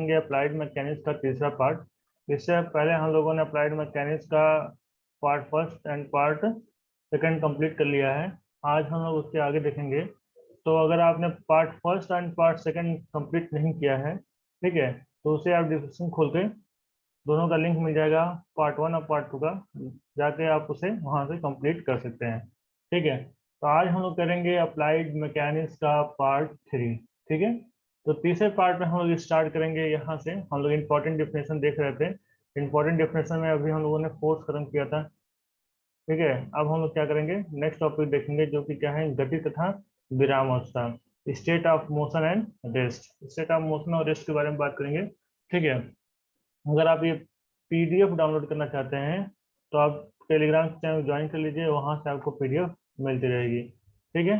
देखेंगे applied mechanics का तीसरा पार्ट। इससे पहले हम लोगों ने अप्लाइड मैकेनिक्स का part first and part second complete कर लिया है। आज हम लोग उसके आगे देखेंगे। तो अगर आपने part first and part second complete नहीं किया है, ठीक है, तो उसे आप डिस्क्रिप्शन खोल के दोनों का लिंक मिल जाएगा, पार्ट वन और पार्ट टू का, जाके आप उसे वहां से कंप्लीट कर सकते हैं। ठीक है, तो आज हम लोग करेंगे अप्लाइड मैकेनिक्स का पार्ट थ्री। ठीक है, तो तीसरे पार्ट में हम लोग स्टार्ट करेंगे। यहाँ से हम लोग इंपॉर्टेंट डेफिनेशन देख रहे थे। इंपॉर्टेंट डेफिनेशन में अभी हम लोगों ने फोर्स खत्म किया था। ठीक है, अब हम लोग क्या करेंगे, नेक्स्ट टॉपिक देखेंगे जो कि क्या है, गति तथा विराम अवस्था, state of motion and rest. State of motion और रेस्ट के बारे में बात करेंगे। ठीक है, अगर आप ये पीडीएफ डाउनलोड करना चाहते हैं तो आप टेलीग्राम चैनल ज्वाइन कर लीजिए, वहां से आपको पीडीएफ मिलती रहेगी। ठीक है,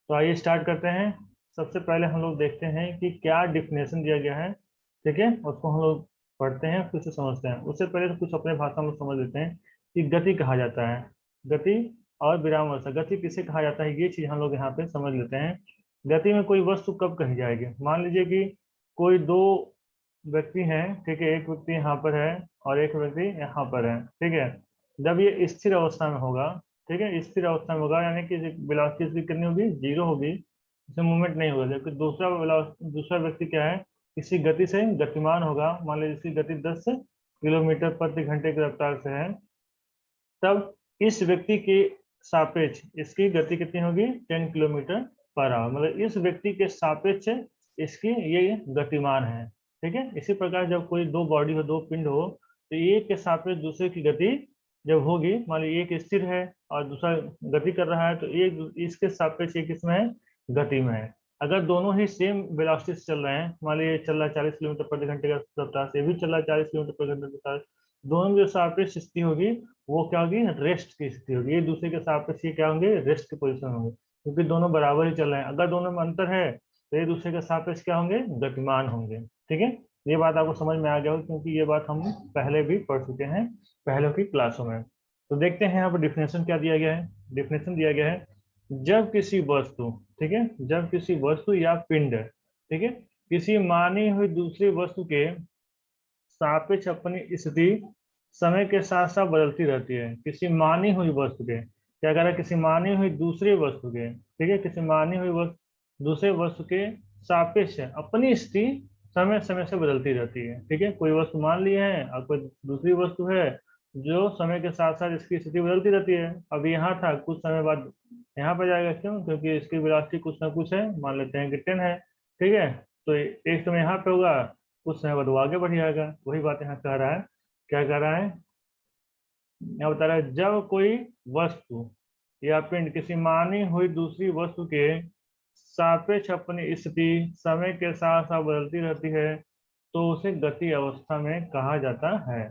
तो आइए स्टार्ट करते हैं। सबसे पहले हम लोग देखते हैं कि क्या डिफिनेशन दिया गया है। ठीक है, उसको हम लोग पढ़ते हैं, फिर से समझते हैं। उससे पहले तो कुछ अपने भाषा में समझ लेते हैं कि गति कहा जाता है, गति और विराम अवस्था। गति किसे कहा जाता है, ये चीज हम लोग यहाँ पे समझ लेते हैं। गति में कोई वस्तु कब कही जाएगी, मान लीजिए कि कोई दो व्यक्ति हैं, ठीक है, एक व्यक्ति यहाँ पर है और एक व्यक्ति यहाँ पर है। ठीक है, जब ये स्थिर अवस्था में होगा, ठीक है, स्थिर अवस्था में होगा, यानी कि वेलोसिटी इसकी कितनी होगी, जीरो होगी, इसमें मूवमेंट नहीं होगा। जबकि दूसरा व्यक्ति क्या है, किसी गति से गतिमान होगा, मान लीजिए इसकी गति 10 किलोमीटर प्रति घंटे की रफ्तार से है, तब इस व्यक्ति के सापेक्ष इसकी गति कितनी होगी, 10 किलोमीटर पर आवर। मतलब इस व्यक्ति के सापेक्ष इसकी ये गतिमान है। ठीक है, इसी प्रकार जब कोई दो बॉडी हो, दो पिंड हो, तो एक के सापेक्ष दूसरे की गति जब होगी, मान लीजिए एक स्थिर है और दूसरा गति कर रहा है, तो एक इसके सापेक्ष एक इसमें है, गति में है। अगर दोनों ही सेम वेलोसिटी से चल रहे हैं, मान लीजिए चल रहा है 40 किलोमीटर प्रति घंटे का रफ्तार से, भी चल रहा है 40 किलोमीटर प्रति घंटे की रफ्तार, दोनों जो सापेक्ष स्थिति होगी वो क्या होगी, रेस्ट की स्थिति होगी। एक दूसरे के सापेक्ष ये क्या होंगे, रेस्ट की पोजीशन होंगे, क्योंकि दोनों बराबर ही चल रहे हैं। अगर दोनों में अंतर है तो एक दूसरे के सापेक्ष क्या होंगे, गतिमान होंगे। ठीक है, ये बात आपको समझ में आ गया हो, क्योंकि ये बात हम पहले भी पढ़ चुके हैं पहले की क्लासों में। तो देखते हैं यहाँ पर डिफिनेशन क्या दिया गया है। डिफिनेशन दिया गया है, जब किसी वस्तु, ठीक है, जब किसी वस्तु या पिंड, ठीक है, किसी मानी हुई दूसरी वस्तु के सापेक्ष अपनी स्थिति समय के साथ साथ बदलती रहती है। किसी मानी हुई वस्तु के, क्या कह रहा है, किसी मानी हुई दूसरी वस्तु के, ठीक है, किसी मानी हुई वस्तु दूसरे वस्तु के सापेक्ष अपनी स्थिति समय समय से बदलती रहती है। ठीक है, कोई वस्तु मान ली है और कोई दूसरी वस्तु है जो समय के साथ साथ इसकी स्थिति बदलती रहती है। अब यहाँ था, कुछ समय बाद यहाँ पर जाएगा, क्यों, क्योंकि इसकी वेलोसिटी कुछ ना कुछ है, मान लेते हैं कि 10 है। ठीक है, तो एक समय यहाँ पे होगा, कुछ समय बाद वो आगे बढ़ जाएगा। वही बात यहाँ कह रहा है, क्या कह रहा है, यहाँ बता रहा है, जब कोई वस्तु या पिंड किसी मानी हुई दूसरी वस्तु के सापेक्ष अपनी स्थिति समय के साथ साथ बदलती रहती है, तो उसे गति अवस्था में कहा जाता है।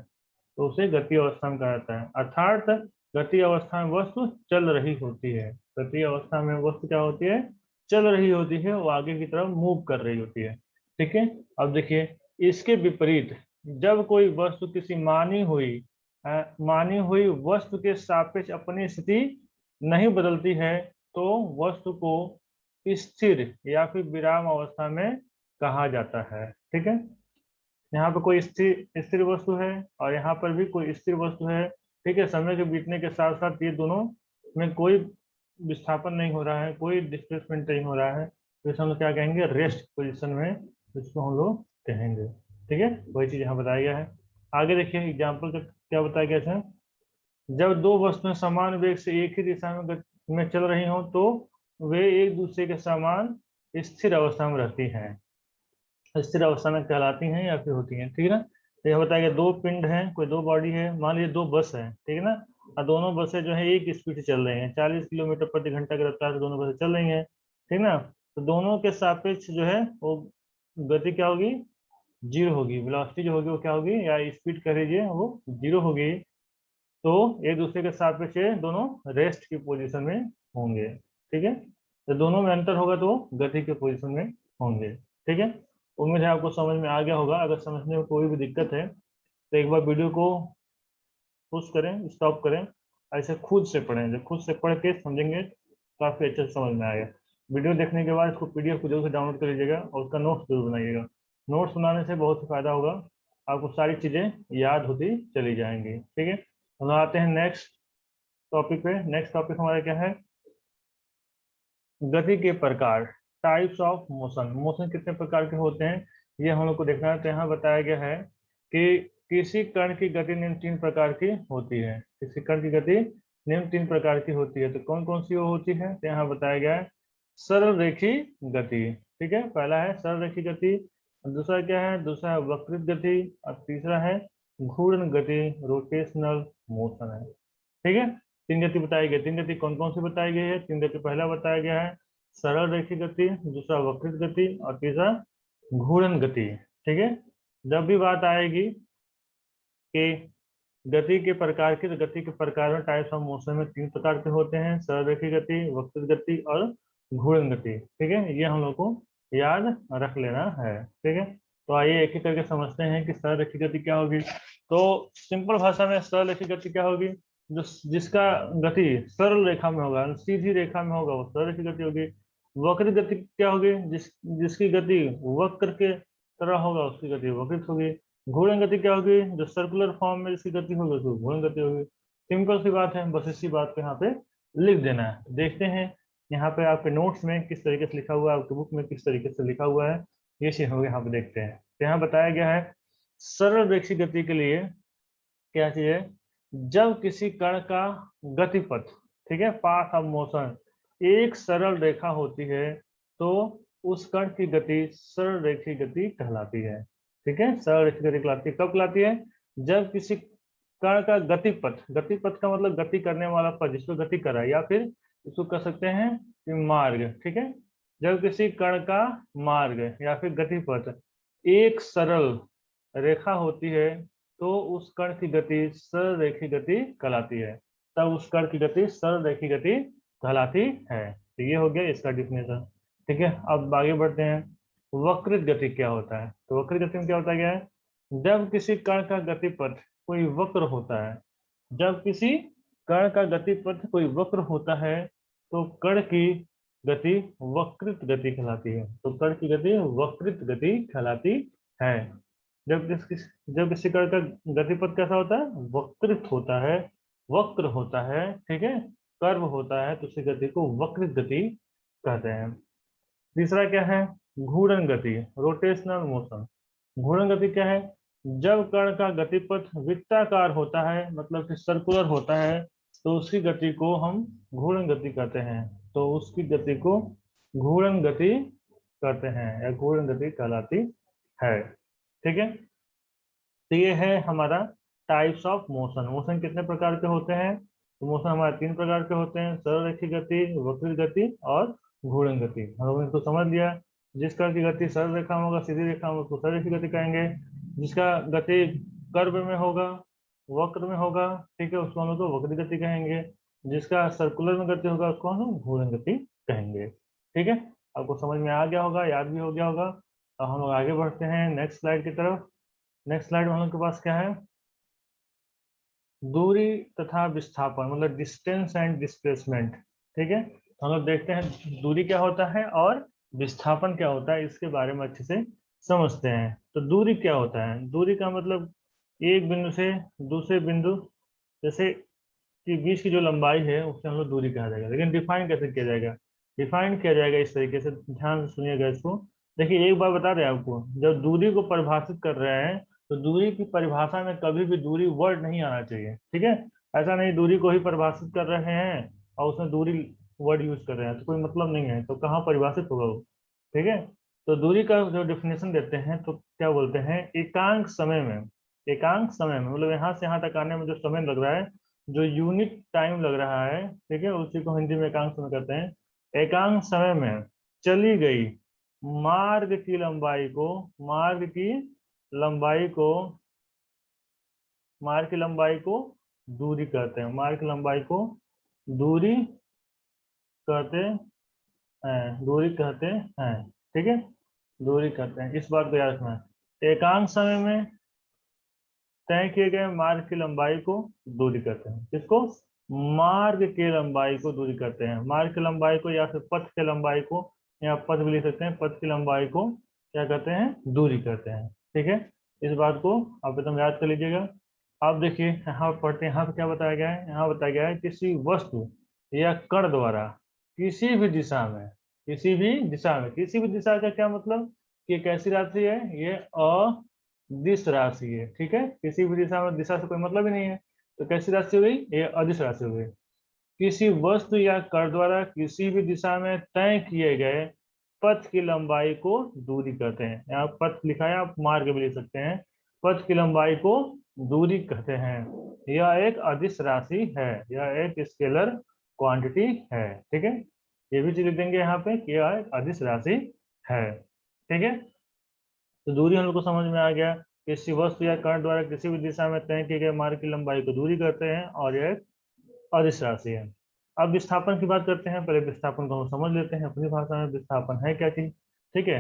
तो उसे गति अवस्था में कहा जाता है। अर्थात गति अवस्था में वस्तु चल रही होती है। गति अवस्था में वस्तु क्या होती है, चल रही होती है, वो आगे की तरफ मूव कर रही होती है। ठीक है, अब देखिए इसके विपरीत, जब कोई वस्तु किसी मानी हुई वस्तु के सापेक्ष अपनी स्थिति नहीं बदलती है, तो वस्तु को स्थिर या फिर विराम अवस्था में कहा जाता है। ठीक है, यहाँ पर कोई स्थिर स्थिर वस्तु है और यहाँ पर भी कोई स्थिर वस्तु है। ठीक है, समय के बीतने के साथ साथ ये दोनों में कोई विस्थापन नहीं हो रहा है, कोई डिस्प्लेसमेंट नहीं हो रहा है, तो इसे हम लोग क्या कहेंगे, रेस्ट पोजीशन में इसको हम लोग कहेंगे। ठीक है, वही चीज यहाँ बताया गया है। आगे देखिए एग्जाम्पल का क्या बताया गया है, जब दो वस्तुएं समान वेग से एक ही दिशा में चल रही हों, तो वे एक दूसरे के समान स्थिर अवस्था में रहती हैं, स्थिर अवस्था में कहलाती हैं या फिर होती हैं। ठीक है ना, तो यह बताया गया, दो पिंड हैं, कोई दो बॉडी है, मान लीजिए दो बस है, ठीक है ना, और दोनों बसें जो है एक स्पीड से चल रही हैं, 40 किलोमीटर प्रति घंटा की रफ्तार से दोनों बसें चल रही हैं। ठीक ना, तो दोनों के सापेक्ष जो है वो गति क्या होगी, जीरो होगी। वेलोसिटी जो होगी वो क्या होगी, या स्पीड कह लीजिए, वो जीरो होगी। तो एक दूसरे के सापेक्ष दोनों रेस्ट की पोजीशन में होंगे। ठीक है, तो दोनों में अंतर होगा तो गति के पोजीशन में होंगे। ठीक है, उम्मीद है आपको समझ में आ गया होगा। अगर समझने में कोई भी दिक्कत है तो एक बार वीडियो को पुश करें, स्टॉप करें, ऐसे खुद से पढ़ें। जब खुद से पढ़ के समझेंगे काफ़ी अच्छे से समझ में आएगा। वीडियो देखने के बाद इसको पीडीएफ को जरूर से डाउनलोड कर लीजिएगा और उसका नोट्स जरूर बनाइएगा। नोट्स बनाने से बहुत ही फायदा होगा, आपको सारी चीजें याद होती चली जाएंगी। ठीक है, हम आते हैं नेक्स्ट टॉपिक पे। नेक्स्ट टॉपिक हमारा क्या है? गति के प्रकार, टाइप्स ऑफ मोशन। मोशन कितने प्रकार के होते हैं ये हम लोग को देखना है। तो यहाँ बताया गया है कि किसी कण की गति निम्न 3 प्रकार की होती है। किसी कण की गति निम्न 3 प्रकार की होती है। तो कौन कौन सी वो होती है? तो यहाँ बताया गया है सरल रेखी गति। ठीक है, पहला है सरल रेखी गति, दूसरा क्या है? दूसरा है वक्रित गति, और तीसरा है घूर्णन गति, रोटेशनल मोशन है। ठीक है, 3 गति बताई गई। 3 गति कौन कौन सी बताई गई है? 3 गति पहला बताया गया है सरल रेखी गति, दूसरा वक्रित गति, और तीसरा घूर्णन गति। ठीक है, जब भी बात आएगी कि गति के प्रकार की, तो गति के प्रकार में टाइप्स ऑफ मोशन में 3 प्रकार के होते हैं, सरल रेखी गति, वक्रित गति और घूर्णन गति। ठीक है, ये हम लोग को याद रख लेना है। ठीक है, तो आइए एक एक करके समझते हैं कि सरल रेखी गति क्या होगी। तो सिंपल भाषा में सरल रेखी गति क्या होगी? जो जिसका गति सरल रेखा में होगा, सीधी रेखा में होगा, वो सरल रेखी गति होगी। वक्र गति क्या होगी? जिसकी गति वक्र के तरह होगा, उसकी गति वक्रित होगी। घूर्णन गति क्या होगी? जो सर्कुलर फॉर्म में जिसकी गति होगी, उसको घूर्णन गति होगी। सिंपल सी बात है, बस इसी बात को यहाँ पे लिख देना है। देखते हैं यहाँ पे आपके नोट्स में किस तरीके से लिखा हुआ है, आपके बुक में किस तरीके से लिखा हुआ है, ये चीज हम यहाँ पे देखते हैं। तो यहाँ बताया गया है सरल रेखी गति के लिए क्या चाहिए? जब किसी कण का गतिपथ, ठीक है, पाथ ऑफ मोशन एक सरल रेखा होती है, तो उस कण की गति सरल रेखी गति कहलाती है। ठीक है, सरल रेखी गति कहलाती है। कब कहलाती है? जब किसी कण का गतिपथ, गतिपथ का मतलब गति करने वाला पथ, जिसको गति करा, या फिर इसको कह सकते हैं कि मार्ग। ठीक है, जब किसी कण का मार्ग या फिर गतिपथ एक सरल रेखा होती है, तो उस कण की गति सरल रेखी गति कहलाती है। तब उस कण की गति सरल रेखी गति कहलाती है। तो ये हो गया इसका डिफिनेशन। ठीक है, अब आगे बढ़ते हैं। वक्रित गति क्या होता है? तो वक्रित गति में क्या होता है? जब किसी कण का गतिपथ कोई वक्र होता है, जब किसी कण का गतिपथ कोई वक्र होता है, तो कण की गति वक्रित गति कहलाती है। तो कण की गति वक्रित गति कहलाती है। जब किसी कण का गतिपथ कैसा होता है? वक्रित होता है, वक्र होता है। ठीक है, कर्व होता है, तो उसी गति को वक्रित गति कहते हैं। तीसरा क्या है? घूर्णन गति, रोटेशनल मोशन। घूर्णन गति क्या है? जब कण का गतिपथ वृत्ताकार होता है, मतलब कि सर्कुलर होता है, तो उसकी गति को हम घूर्णन गति कहते हैं। तो उसकी गति को घूर्णन गति कहते हैं, या घूर्णन गति कहलाती है। ठीक है, तो ये है हमारा टाइप्स ऑफ मोशन। मोशन कितने प्रकार के होते हैं? तो मोशन हमारे 3 प्रकार के होते हैं, सरल रेखी गति, वक्रित गति और घूर्णन गति। हम लोगों ने इसको समझ लिया। जिस कण की गति सरल रेखा में होगा, सीधी रेखा में, उसको सरल रेखी गति कहेंगे। जिसका गति कर्व में होगा, वक्र में होगा, ठीक है, उसको हम लोग को वक्र गति कहेंगे। जिसका सर्कुलर में गति होगा, उसको हम घूर्णन गति कहेंगे। ठीक है, आपको समझ में आ गया होगा, याद भी हो गया होगा। अब हम लोग आगे बढ़ते हैं नेक्स्ट स्लाइड की तरफ। नेक्स्ट स्लाइड में हम लोग के पास क्या है? दूरी तथा विस्थापन, मतलब डिस्टेंस एंड डिस्प्लेसमेंट। ठीक है, हम लोग देखते हैं दूरी क्या होता है और विस्थापन क्या होता है, इसके बारे में अच्छे से समझते हैं। तो दूरी क्या होता है? दूरी का मतलब एक बिंदु से दूसरे बिंदु, जैसे कि बीच की जो लंबाई है, उससे हम लोग दूरी कहा जाएगा। लेकिन डिफाइन कैसे किया जाएगा? डिफाइन किया जाएगा इस तरीके से, ध्यान से सुनिएगा इसको। देखिए, एक बार बता रहे हैं आपको, जब दूरी को परिभाषित कर रहे हैं, तो दूरी की परिभाषा में कभी भी दूरी वर्ड नहीं आना चाहिए। ठीक है, ऐसा नहीं दूरी को ही परिभाषित कर रहे हैं और उसमें दूरी वर्ड यूज कर रहे हैं, तो कोई मतलब नहीं है, तो कहाँ परिभाषित होगा वो। ठीक है, तो दूरी का जो डिफिनेशन देते हैं, तो क्या बोलते हैं? एकांक समय में, एकांक समय में मतलब यहाँ से यहाँ तक आने में जो समय लग रहा है, जो यूनिट टाइम लग रहा है, ठीक है, उसी को हिंदी में एकांक समय कहते हैं। एकांक समय में चली गई मार्ग की लंबाई को, मार्ग की लंबाई को, मार्ग की लंबाई को दूरी कहते हैं। मार्ग की लंबाई को दूरी कहते हैं, दूरी कहते हैं। ठीक है, दूरी कहते हैं, इस बात को याद रखना है। एकांक समय में तय किए गए मार्ग की लंबाई को दूरी कहते हैं। किसको? मार्ग की लंबाई को दूरी कहते हैं। मार्ग की लंबाई को, या फिर पथ की लंबाई को, या पथ भी लिख सकते हैं, पथ की लंबाई को क्या कहते हैं, दूरी कहते हैं। ठीक है, इस बात को आप एकदम याद कर लीजिएगा। आप देखिए यहाँ पढ़ते हैं, यहाँ पे क्या बताया गया है, यहाँ बताया गया है किसी वस्तु या कण द्वारा किसी भी दिशा में, किसी भी दिशा में, किसी भी दिशा का क्या मतलब कि ये कैसी राशि है, ये अदिश राशि है। ठीक है, किसी भी दिशा में, दिशा से कोई मतलब ही नहीं है, तो कैसी राशि हो गई, ये अदिश राशि हो गई। किसी वस्तु या कण द्वारा किसी भी दिशा में तय किए गए पथ की लंबाई को दूरी कहते हैं। यहाँ पथ लिखा है, आप मार्ग भी लिख सकते हैं। पथ की लंबाई को दूरी कहते हैं। यह एक अदिश राशि है, यह एक स्केलर क्वांटिटी है। ठीक है, ये भी चीज लिख देंगे यहाँ पे कि यह एक अदिश राशि है। ठीक है, तो दूरी हम लोग को समझ में आ गया। किसी वस्तु या कण द्वारा किसी भी दिशा में तय किए गए मार्ग की लंबाई को दूरी कहते हैं और यह एक अदिश राशि है। अब विस्थापन की बात करते हैं। पहले विस्थापन को हम समझ लेते हैं अपनी भाषा में, विस्थापन है क्या चीज। ठीक है,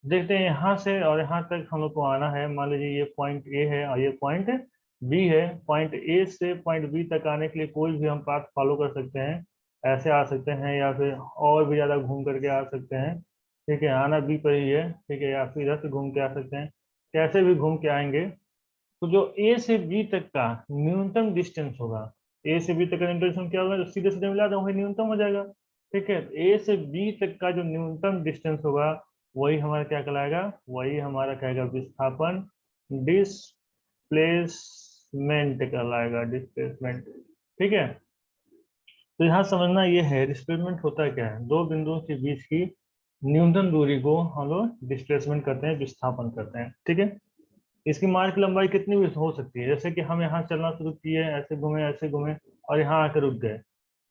देखते हैं यहाँ से और यहाँ तक हम लोग को आना है। मान लीजिए ये पॉइंट ए है और ये पॉइंट बी है। पॉइंट ए से पॉइंट बी तक आने के लिए कोई भी हम पाथ फॉलो कर सकते हैं। ऐसे आ सकते हैं या फिर और भी ज्यादा घूम करके आ सकते हैं। ठीक है, आना बी पर ही है। ठीक है, या फिर इधर से घूम के आ सकते हैं। कैसे भी घूम के आएंगे, तो जो ए से बी तक का न्यूनतम डिस्टेंस होगा, ए से बी तक का न्यूनतम डिस्टेंस क्या होगा, जो सीधे सीधे मिला दो वही न्यूनतम हो जाएगा। ठीक है, ए से बी तक का जो न्यूनतम डिस्टेंस होगा वही हमारा क्या कहलाएगा, वही हमारा कहेगा विस्थापन, डिस्प्लेसमेंट कहलाएगा, डिस्प्लेसमेंट। ठीक है, तो यहाँ समझना ये है डिस्प्लेसमेंट होता क्या है, दो बिंदुओं के बीच की न्यूनतम दूरी को हम लोग डिस्प्लेसमेंट करते हैं, विस्थापन करते हैं। ठीक है, इसकी मार्ग की लंबाई कितनी भी हो सकती है। जैसे कि हम यहाँ चलना शुरू किए, ऐसे घूमे और यहाँ आकर रुक गए,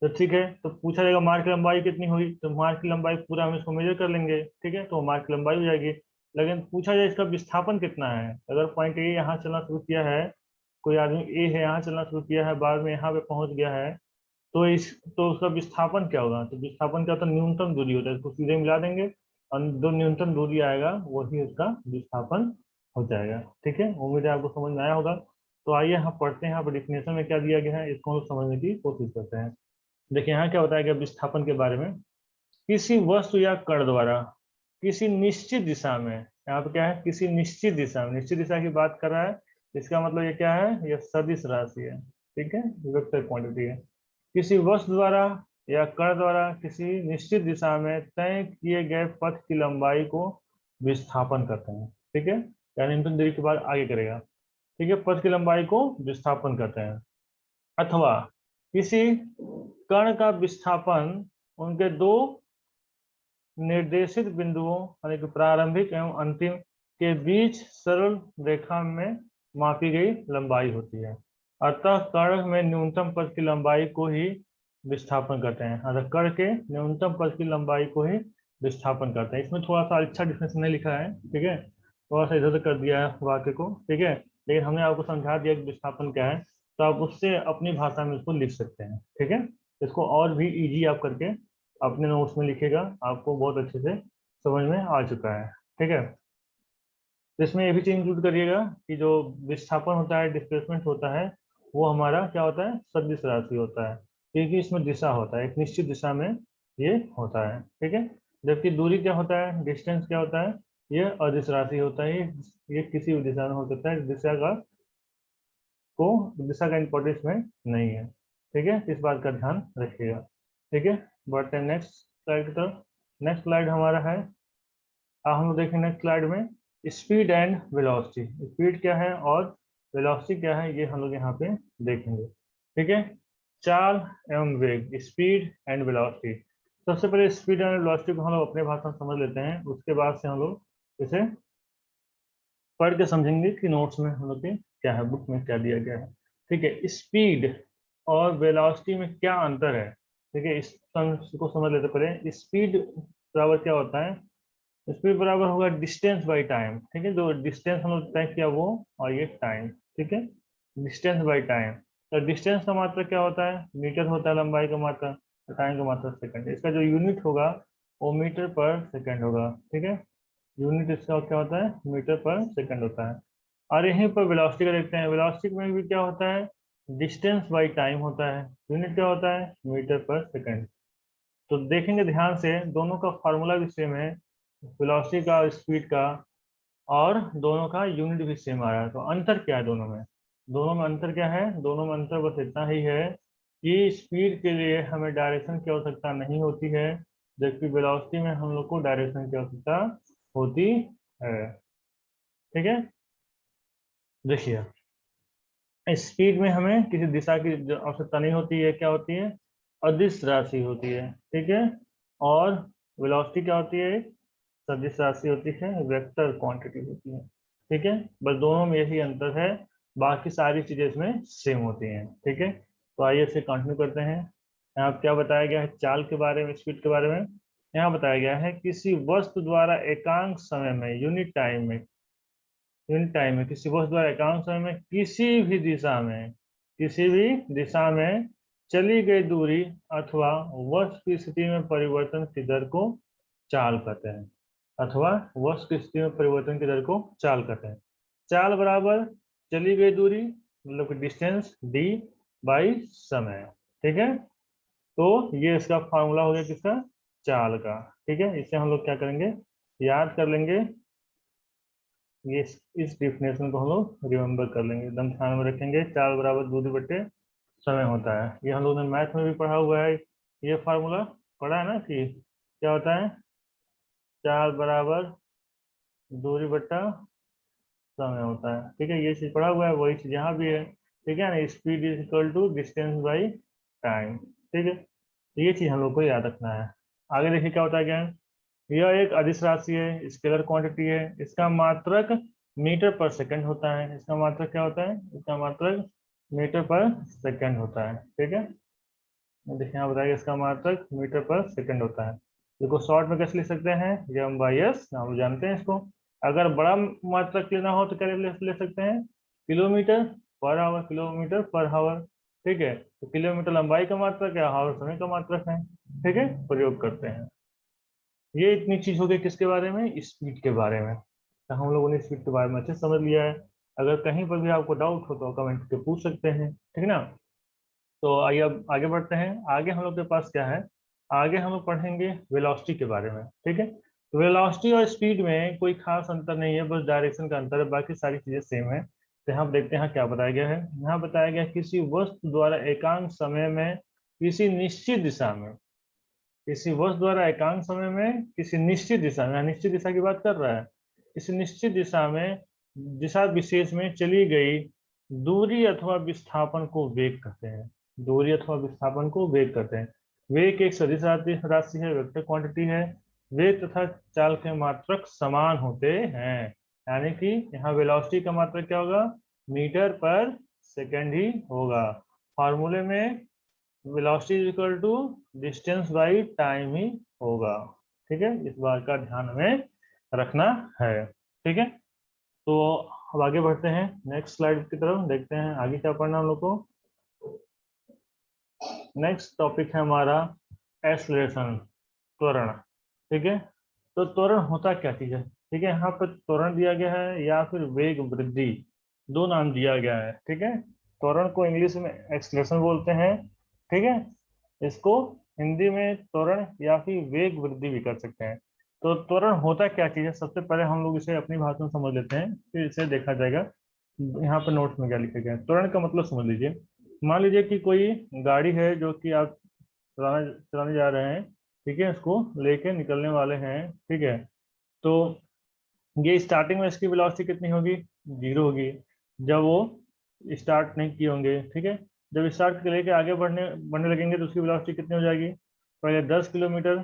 तो ठीक है, तो पूछा जाएगा मार्ग की लंबाई कितनी हुई, तो मार्ग की लंबाई पूरा हम इसको मेजर कर लेंगे। ठीक है, तो मार्ग की लंबाई हो जाएगी। लेकिन पूछा जाए इसका विस्थापन कितना है, अगर पॉइंट ए यहाँ चलना शुरू किया है, कोई आदमी ए है यहाँ चलना शुरू किया है, बाद में यहाँ पे पहुंच गया है, तो इस तो उसका विस्थापन क्या होगा, तो विस्थापन क्या होता है, न्यूनतम दूरी होता है, इसको सीधे मिला देंगे और जो न्यूनतम दूरी आएगा वही उसका विस्थापन हो जाएगा। ठीक है, उम्मीद है आपको समझ में आया होगा। तो आइए हम पढ़ते हैं, यहाँ पर डिफिनेशन में क्या दिया गया है, इसको हम समझने की कोशिश करते हैं। देखिए यहाँ क्या बताया गया विस्थापन के बारे में, किसी वस्तु या कण द्वारा किसी निश्चित दिशा में, यहाँ पे क्या है, किसी निश्चित दिशा में, निश्चित दिशा की बात कर रहा है, इसका मतलब ये क्या है, ये सदिश राशि है। ठीक है, वेक्टर क्वांटिटी है। किसी वस्तु द्वारा या कण द्वारा किसी निश्चित दिशा में तय किए गए पथ की लंबाई को विस्थापन करते हैं। ठीक है, यानी न्यूटन दूरी के बाद आगे करेगा। ठीक है, पथ की लंबाई को विस्थापन करते हैं। अथवा किसी कण का विस्थापन उनके दो निर्देशित बिंदुओं यानी कि प्रारंभिक एवं अंतिम के बीच सरल रेखा में मापी गई लंबाई होती है। अतः कण में न्यूनतम पथ की लंबाई को ही विस्थापन करते हैं, अतः कण के न्यूनतम पथ की लंबाई को ही विस्थापन करते हैं। इसमें थोड़ा सा अच्छा डिफिनेशन नहीं लिखा है। ठीक है, थोड़ा सा इधर उधर कर दिया है वाक्य को। ठीक है, लेकिन हमने आपको समझा दिया कि विस्थापन क्या है, तो आप उससे अपनी भाषा में इसको लिख सकते हैं। ठीक है, इसको और भी इजी आप करके अपने नोट्स में लिखेगा, आपको बहुत अच्छे से समझ में आ चुका है। ठीक है, तो इसमें ये भी चीज इंक्लूड करिएगा कि जो विस्थापन होता है, डिस्प्लेसमेंट होता है, वो हमारा क्या होता है, सदिश राशि होता है, क्योंकि इसमें दिशा होता है, एक निश्चित दिशा में ये होता है। ठीक है, जबकि दूरी क्या होता है, डिस्टेंस क्या होता है, ये अदिश राशि होता है। ये किसी भी दिशा में हो सकता है, दिशा का इंपॉर्टेंस में नहीं है। ठीक है, इस बात का ध्यान रखिएगा। ठीक है, बढ़ते हैं नेक्स्ट स्लाइड की तरफ। नेक्स्ट स्लाइड हमारा है, हम लोग देखें नेक्स्ट स्लाइड में स्पीड एंड वेलोसिटी। स्पीड क्या है और वेलोसिटी क्या है, ये हम लोग यहाँ पे देखेंगे। ठीक है, चाल एवं वेग, स्पीड एंड वेलोसिटी। सबसे पहले स्पीड एंड वेलोसिटी को हम लोग अपने भाषा में समझ लेते हैं, उसके बाद से हम लोग इसे पढ़ के समझेंगे कि नोट्स में हम लोग के क्या है, बुक में क्या दिया गया है। ठीक है, स्पीड और वेलोसिटी में क्या अंतर है। ठीक है, इस को समझ लेते पहले। स्पीड बराबर क्या होता है, स्पीड बराबर होगा डिस्टेंस बाई टाइम। ठीक है, जो डिस्टेंस हम लोग तय किया वो, और ये टाइम। ठीक है, डिस्टेंस बाई टाइम। तो डिस्टेंस का मात्रा क्या होता है, मीटर होता है लंबाई का मात्रा, टाइम का मात्रा सेकंड। इसका जो यूनिट होगा वो मीटर पर सेकंड होगा। ठीक है, यूनिट इसका क्या होता है, मीटर पर सेकंड होता है। और यहीं पर वेलोसिटी का देखते हैं, वेलोसिटी में भी क्या होता है, डिस्टेंस बाई टाइम होता है, यूनिट क्या होता है, मीटर पर सेकंड। तो देखेंगे ध्यान से, दोनों का फार्मूला भी सेम है। वेलोसिटी का और स्पीड का, और दोनों का यूनिट भी सेम आ रहा है। तो अंतर क्या है दोनों में? दोनों में अंतर क्या है? दोनों में अंतर बस इतना ही है कि स्पीड के लिए हमें डायरेक्शन की आवश्यकता नहीं होती है, जबकि वेलोसिटी में हम लोग को डायरेक्शन की आवश्यकता होती है। ठीक है, देखिए स्पीड में हमें किसी दिशा की आवश्यकता नहीं होती है, क्या होती है? अदिश राशि होती है। ठीक है, और वेलोसिटी क्या होती है? सदिश राशि होती है, वेक्टर क्वांटिटी होती है। ठीक है, बस दोनों में यही अंतर है, बाकी सारी चीजें इसमें सेम होती हैं। ठीक है, तो आइए इसे कंटिन्यू करते हैं। यहाँ क्या बताया गया है चाल के बारे में, स्पीड के बारे में? यहाँ बताया गया है किसी वस्तु द्वारा एकांक समय में, यूनिट टाइम में किसी वस्तु द्वारा एकांक समय में किसी भी दिशा में चली गई दूरी अथवा वस्तु की स्थिति में परिवर्तन की दर को चाल कहते हैं, अथवा वस्तु की स्थिति में परिवर्तन की दर को चाल कहते हैं। चाल बराबर चली गई दूरी मतलब कि डिस्टेंस डी बाई समय। ठीक है, तो ये इसका फार्मूला हो गया किसका? चाल का। ठीक है, इसे हम लोग क्या करेंगे, याद कर लेंगे। ये इस डिफिनेशन को हम लोग रिमेम्बर कर लेंगे, एकदम ध्यान में रखेंगे। चाल बराबर दूरी बटे समय होता है। ये हम लोग ने मैथ में भी पढ़ा हुआ है, ये फार्मूला पढ़ा है ना कि क्या होता है? चाल बराबर दूरी बटा समय होता है। ठीक है, ये चीज पढ़ा हुआ है, वही चीज यहाँ भी है। ठीक है ना, speed is equal to distance by time. ठीक है, तो ये चीज हम लोग को याद रखना है। आगे देखिए क्या होता है, क्या है? यह एक अदिश राशि है, स्केलर क्वांटिटी है। इसका मात्रक मीटर पर सेकंड होता है। इसका मात्रक क्या होता है? इसका मात्रक मीटर पर सेकंड होता है। ठीक है, देखिए यहाँ बताइए, इसका मात्रक मीटर पर सेकंड होता है। इसको शॉर्ट में कैसे लिख सकते हैं? एम बाई एस, हम जानते हैं इसको। अगर बड़ा मात्रक लेना हो तो क्या ले सकते हैं? Kilometre per hour, kilometre per hour. ठीक है, तो किलोमीटर लंबाई का मात्रक है, आवर समय का मात्रक है। ठीक है, प्रयोग करते हैं। ये इतनी चीज हो गई किसके बारे में? स्पीड के बारे में। तो हम लोगों ने स्पीड के बारे में अच्छे से समझ लिया है। अगर कहीं पर भी आपको डाउट हो तो कमेंट करके पूछ सकते हैं। ठीक है ना, तो आइए अब आगे बढ़ते हैं। आगे हम लोग के पास क्या है? आगे हम लोग पढ़ेंगे वेलोसिटी के बारे में। ठीक है, तो वेलोसिटी और स्पीड में कोई खास अंतर नहीं है, बस डायरेक्शन का अंतर है, बाकी सारी चीजें सेम है। तो यहाँ देखते हैं क्या बताया गया है। यहाँ बताया गया है, किसी वस्तु द्वारा एकांक समय में किसी निश्चित दिशा में, किसी वस्तु द्वारा एकांक समय में किसी निश्चित दिशा में, निश्चित दिशा की बात कर रहा है, किसी निश्चित दिशा में, दिशा विशेष में चली गई दूरी अथवा विस्थापन को वेग कहते हैं। दूरी अथवा विस्थापन को वेग कहते हैं। वेग एक सदिश राशि है, वेक्टर क्वांटिटी है। वेग तथा चाल के मात्रक समान होते हैं, यानी कि यहाँ वेलोसिटी का मात्रक क्या होगा? मीटर पर सेकेंड ही होगा। फॉर्मूले में velocity is equal to distance by time ही होगा। ठीक है, इस बात का ध्यान हमें रखना है। ठीक है, तो अब आगे बढ़ते हैं नेक्स्ट स्लाइड की तरफ, देखते हैं आगे क्या पढ़ना हम लोग को। नेक्स्ट टॉपिक है हमारा एक्सलेशन, त्वरण। ठीक है, तो त्वरण होता क्या चीज है? ठीक है, यहाँ पर त्वरण दिया गया है या फिर वेग वृद्धि, दो नाम दिया गया है। ठीक है, त्वरण को इंग्लिश में एक्सलेशन बोलते हैं। ठीक है, इसको हिंदी में त्वरण या फिर वेग वृद्धि भी कर सकते हैं। तो त्वरण होता क्या चीज है, सबसे पहले हम लोग इसे अपनी भाषा में समझ लेते हैं, फिर इसे देखा जाएगा यहाँ पर नोट्स में क्या लिखा गया है। त्वरण का मतलब समझ लीजिए, मान लीजिए कि कोई गाड़ी है जो कि आप चलाने चलाने जा रहे हैं। ठीक है, इसको लेके निकलने वाले हैं। ठीक है, तो ये स्टार्टिंग में इसकी वेलोसिटी कितनी होगी? जीरो होगी, जब वो स्टार्ट नहीं किए होंगे। ठीक है, जब स्टार्ट करके लेके आगे बढ़ने बढ़ने लगेंगे तो उसकी वेलोसिटी कितनी हो जाएगी? पहले 10 किलोमीटर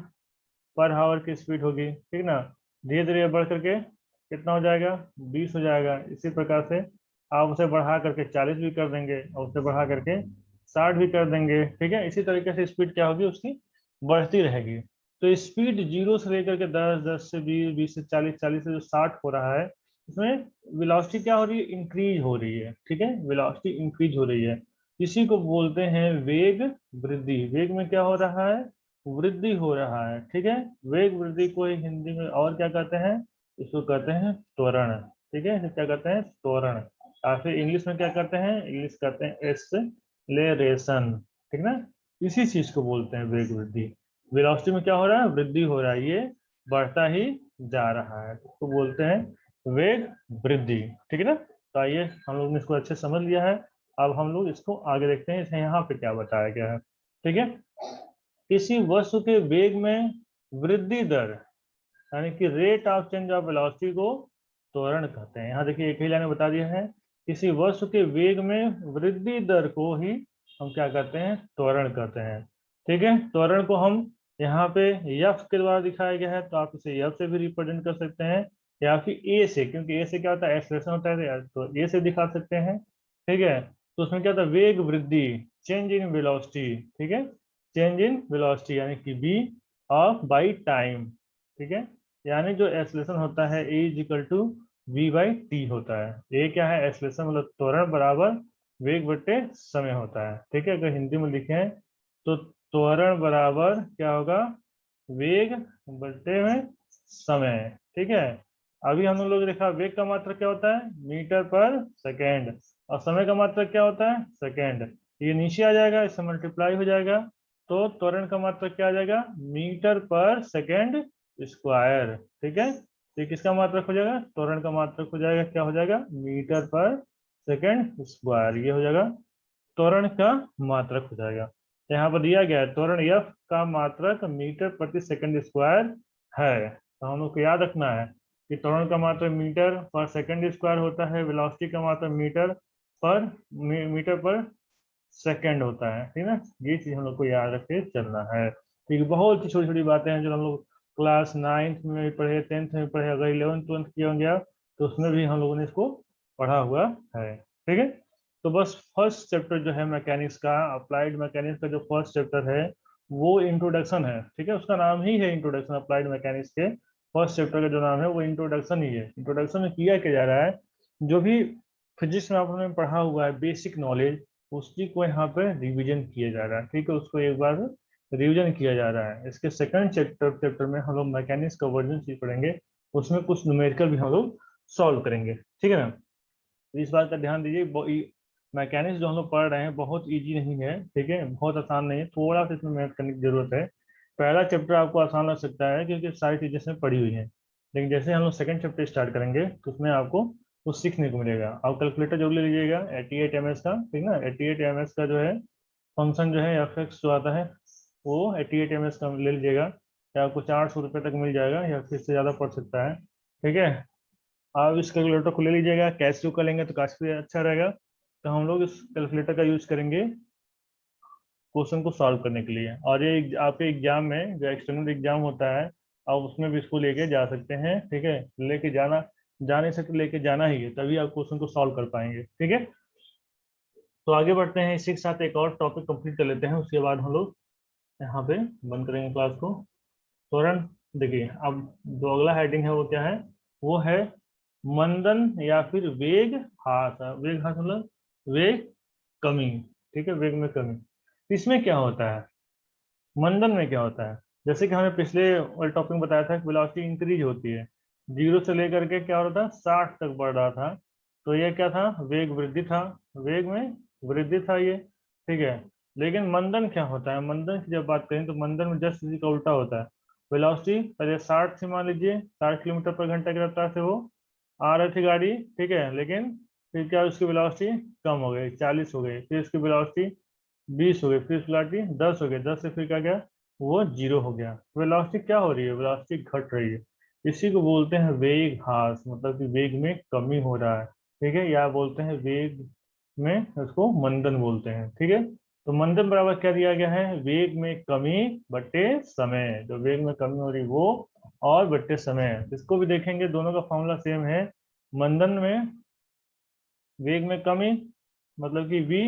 पर आवर की स्पीड होगी। ठीक ना, धीरे धीरे बढ़ करके कितना हो जाएगा? 20 हो जाएगा। इसी प्रकार से आप उसे बढ़ा करके 40 भी कर देंगे और उसे बढ़ा करके 60 भी कर देंगे। ठीक है, इसी तरीके से स्पीड क्या होगी उसकी? बढ़ती रहेगी। तो स्पीड जीरो से लेकर के 10, 10 से 20, 20 से 40, 40 से जो 60 हो रहा है, इसमें वेलोसिटी क्या हो रही है? इंक्रीज हो रही है। ठीक है, वेलोसिटी इंक्रीज हो रही है, इसी को बोलते हैं वेग वृद्धि। वेग में क्या हो रहा है? वृद्धि हो रहा है। ठीक है, वेग वृद्धि को ही हिंदी में और क्या कहते हैं? इसको कहते हैं त्वरण। ठीक है, इसे क्या कहते हैं? त्वरण। और फिर इंग्लिश में क्या कहते हैं? इंग्लिश कहते हैं एक्सेलरेशन। ठीक ना, इसी चीज को बोलते हैं वेग वृद्धि। वेलोसिटी में क्या हो रहा है? वृद्धि हो रहा है, ये बढ़ता ही जा रहा है, तो बोलते हैं वेग वृद्धि। ठीक है ना। तो आइए हम लोग ने इसको अच्छे समझ लिया है। अब हम लोग इसको आगे देखते हैं, इसे यहाँ पे क्या बताया गया है। ठीक है। किसी वस्तु के वेग में वृद्धि दर यानी कि rate of change of velocity को त्वरण कहते हैं। यहाँ देखिए एक ही लाइन में बता दिया है, किसी वस्तु के वेग में वृद्धि दर को ही हम क्या कहते हैं, त्वरण कहते हैं। ठीक है। त्वरण को हम यहाँ पे यफ के द्वारा दिखाया गया है, तो आप इसे यफ से भी रिप्रेजेंट कर सकते हैं, या फिर ए से, क्योंकि ए से क्या होता है, एक्सलेशन होता है, तो ए से दिखा सकते हैं। ठीक है। तो उसमें क्या होता है, वेग वृद्धि, चेंज इन वेलोसिटी। ठीक है। चेंज इन वेलोसिटी यानी कि बी ऑफ बाई टाइम। ठीक है। यानी जो एक्सलेशन होता है A is equal to V by T होता है। ए क्या है, एक्सलेशन मतलब त्वरण बराबर वेग बटे समय होता है। ठीक है। अगर हिंदी में लिखें तो त्वरण बराबर क्या होगा, वेग बटे में समय। ठीक है। अभी हम लोग देखा वेग का मात्रक क्या होता है, मीटर पर सेकेंड, और समय का मात्रक क्या होता है, सेकेंड। ये नीचे आ जाएगा, इससे मल्टीप्लाई हो जाएगा, तो त्वरण का मात्रक क्या आ जाएगा, मीटर पर सेकेंड स्क्वायर। ठीक है। तो ये किसका मात्रक हो जाएगा, त्वरण का मात्रक हो जाएगा, क्या हो जाएगा, मीटर पर सेकेंड स्क्वायर। ये हो जाएगा त्वरण का मात्रक हो जाएगा। यहाँ पर दिया गया है त्वरण एफ का मात्रक मीटर प्रति सेकंड स्क्वायर है। तो हम लोग को याद रखना है कि त्वरण का मात्रक मीटर पर सेकंड स्क्वायर होता है, वेलोसिटी का मात्रक मीटर पर सेकंड होता है। ठीक है ना। ये चीज हम लोग को याद रख के चलना है। ठीक है। बहुत ही छोटी छोटी बातें हैं जो हम लोग क्लास 9th में भी पढ़े, 10th में भी पढ़े, अगर 11th 12th किया गया तो उसमें भी हम लोगों ने इसको पढ़ा हुआ है। ठीक है। तो बस फर्स्ट चैप्टर जो है मैकेनिक्स का, अप्लाइड मैकेनिक्स का जो फर्स्ट चैप्टर है वो इंट्रोडक्शन है। ठीक है। उसका नाम ही है इंट्रोडक्शन, अप्लाइड मैकेनिक्स के फर्स्ट चैप्टर का जो नाम है वो इंट्रोडक्शन ही है। इंट्रोडक्शन में किया क्या जा रहा है, जो भी फिजिक्स में आपने पढ़ा हुआ है बेसिक नॉलेज, उसी को यहाँ पे रिवीजन किया जा रहा है। ठीक है। उसको एक बार रिवीजन किया जा रहा है। इसके सेकंड चैप्टर में हम लोग मैकेनिक्स का वर्जन सीख पढ़ेंगे, उसमें कुछ न्यूमेरिकल भी हम लोग सॉल्व करेंगे। ठीक है ना। तो इस बात का ध्यान दीजिए, मैकेनिक्स जो हम लोग पढ़ रहे हैं बहुत इजी नहीं है। ठीक है। बहुत आसान नहीं है, थोड़ा सा इसमें मेहनत करने की जरूरत है। पहला चैप्टर आपको आसान लग सकता है क्योंकि सारी चीजें इसमें पढ़ी हुई हैं, लेकिन जैसे हम लोग सेकंड चैप्टर स्टार्ट करेंगे तो उसमें आपको कुछ सीखने को मिलेगा। आप कैलकुलेटर जरूर ले लीजिएगा 88 ms का। ठीक है ना। 88 ms का जो है फंक्शन जो है एफ एक्स जो आता है वो 88 ms का ले लीजिएगा, या आपको 400 रुपये तक मिल जाएगा, या फिर इससे ज़्यादा पड़ सकता है। ठीक है। आप इस कैलकुलेटर को ले लीजिएगा, कैश का लेंगे तो काफ़ी अच्छा रहेगा। तो हम लोग इस कैलकुलेटर का यूज करेंगे क्वेश्चन को सॉल्व करने के लिए, और ये आपके एग्जाम में जो एक्सटर्नल एग्जाम होता है आप उसमें भी इसको लेके जा सकते हैं। ठीक है। लेके जाना, जा नहीं सकते, लेके जाना ही है, तभी आप क्वेश्चन को सॉल्व कर पाएंगे। ठीक है। तो आगे बढ़ते हैं, इसी के साथ एक और टॉपिक कंप्लीट कर लेते हैं, उसके बाद हम लोग यहाँ पे बंद करेंगे क्लास को। तुरंत देखिए, अब जो अगला हेडिंग है वो क्या है, वो है मंदन या फिर वेग ह्रास। वेग ह्रास मतलब वेग कमी। ठीक है। वेग में कमी, इसमें क्या होता है, मंदन में क्या होता है, जैसे कि हमने पिछले टॉपिक में बताया था कि वेलोसिटी इंक्रीज होती है, 0 से लेकर के क्या हो रहा था 60 तक बढ़ रहा था, तो ये क्या था, वेग वृद्धि था, वेग में वृद्धि था ये। ठीक है। लेकिन मंदन क्या होता है, मंदन की जब बात करें तो मंदन में जस्ट इसी का उल्टा होता है। वेलोसिटी पहले 60 से, मान लीजिए 60 किलोमीटर पर घंटा की रफ्तार से वो आ रही थी गाड़ी। ठीक है। लेकिन फिर क्या, उसकी वेलोसिटी कम हो गई, 40 हो गई, फिर उसकी वेलोसिटी 20 हो गई, फिर वेलोसिटी 10 हो गई, 10 से फिर क्या गया, वो 0 हो गया। वेलोसिटी क्या हो रही है, वेलोसिटी घट रही है। इसी को बोलते हैं वेग ह्रास, मतलब कि वेग में कमी हो रहा है। ठीक है। या बोलते हैं वेग में, उसको मंदन बोलते हैं। ठीक है। तो मंदन बराबर क्या दिया गया है, वेग में कमी बटे समय। जो वेग में कमी हो रही वो और बटे समय, इसको भी देखेंगे, दोनों का फॉर्मूला सेम है। मंदन में वेग में कमी मतलब कि v,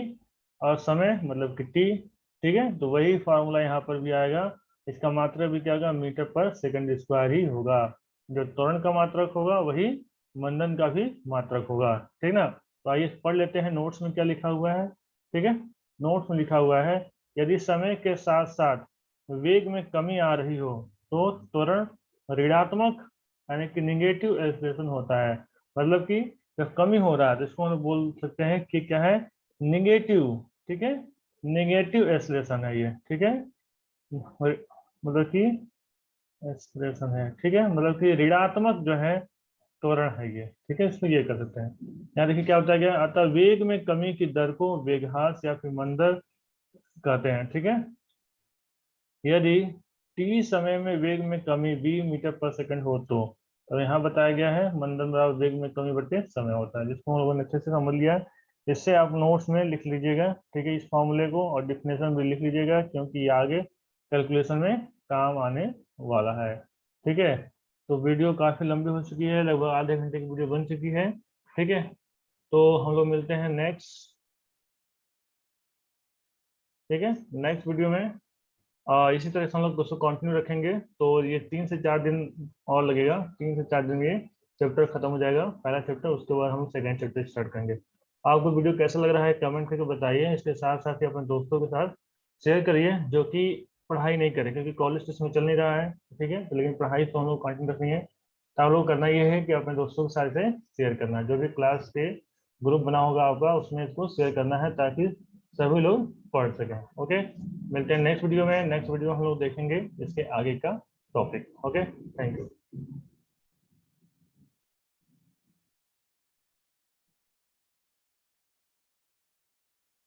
और समय मतलब कि t। ठीक है। तो वही फार्मूला यहाँ पर भी आएगा, इसका मात्रक भी क्या होगा, मीटर पर सेकंड स्क्वायर ही होगा। जो त्वरण का मात्रक होगा वही मंदन का भी मात्रक होगा। ठीक ना। तो आइए पढ़ लेते हैं नोट्स में क्या लिखा हुआ है। ठीक है। नोट्स में लिखा हुआ है, यदि समय के साथ साथ वेग में कमी आ रही हो तो त्वरण ऋणात्मक यानी कि निगेटिव एक्सप्रेशन होता है। मतलब कि जब कमी हो रहा है तो इसको हम बोल सकते हैं कि क्या है, निगेटिव। ठीक है। निगेटिव एक्सलेशन है ये। ठीक है। मतलब कि एक्सप्रेशन है, ठीक है, मतलब कि ऋणात्मक जो है त्वरण है ये, ठीक है, इसमें ये कर सकते हैं। यहाँ देखिए क्या बताया गया, अतः वेग में कमी की दर को वेगहास या फिर मंदर कहते हैं, ठीक है। यदि टी समय में वेग में कमी v मीटर पर सेकंड हो तो यहाँ बताया गया है मंदन बराबर वेग में कमी बटे समय होता है, जिसको हम लोगों ने अच्छे से समझ लिया है। इससे आप नोट्स में लिख लीजिएगा, ठीक है, इस फॉर्मूले को, और डिफिनेशन भी लिख लीजिएगा क्योंकि ये आगे कैलकुलेशन में काम आने वाला है, ठीक है। तो वीडियो काफ़ी लंबी हो चुकी है, लगभग आधे घंटे की वीडियो बन चुकी है, ठीक है। तो हम लोग मिलते हैं नेक्स्ट, ठीक है, नेक्स्ट वीडियो में। इसी तरह से हम लोग दोस्तों कंटिन्यू रखेंगे, तो ये 3 से 4 दिन और लगेगा, 3 से 4 दिन में ये चैप्टर खत्म हो जाएगा, पहला चैप्टर, उसके बाद हम सेकेंड चैप्टर स्टार्ट करेंगे। आपको वीडियो कैसा लग रहा है कमेंट करके बताइए, इसके साथ साथ ही अपने दोस्तों के साथ शेयर करिए जो कि पढ़ाई नहीं करें, क्योंकि कॉलेज तो इसमें चल नहीं रहा है, ठीक है, तो लेकिन पढ़ाई तो हम लोग कंटिन्यू रखनी है। तो आप लोग करना ये है कि अपने दोस्तों के साथ इसे शेयर करना है, जो भी क्लास के ग्रुप बना होगा आपका उसमें इसको शेयर करना है, ताकि सभी लोग पढ़ सकें। ओके, मिलते हैं नेक्स्ट वीडियो में। नेक्स्ट वीडियो हम लोग देखेंगे इसके आगे का टॉपिक। Okay, thank you.